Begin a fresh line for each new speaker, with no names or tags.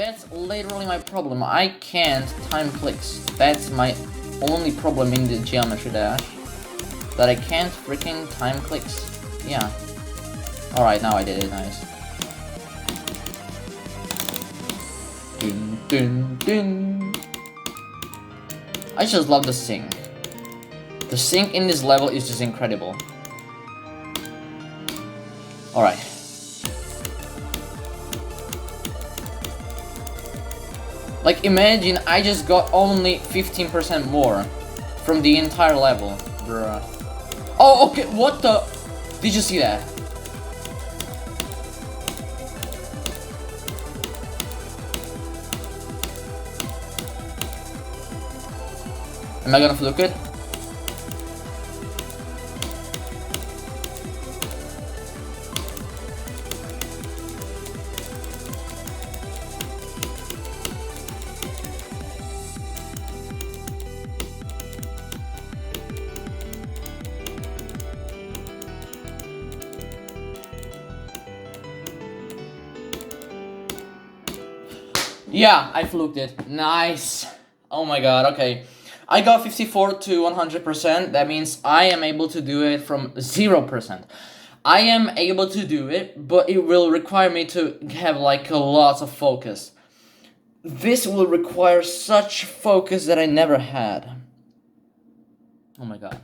That's literally my problem. I can't time clicks. That's my only problem in the Geometry Dash. That I can't freaking time clicks. Yeah. Alright, now I did it. Nice. Dun, dun, dun. I just love the sync. The sync in this level is just incredible. Alright. Like, imagine I just got only 15% more from the entire level, bruh. Oh, okay, what the? Did you see that? Am I gonna fluke it? Yeah, I fluked it. Nice. Oh my god, okay. I got 54 to 100%. That means I am able to do it from 0%. I am able to do it, but it will require me to have like a lot of focus. This will require such focus that I never had. Oh my god.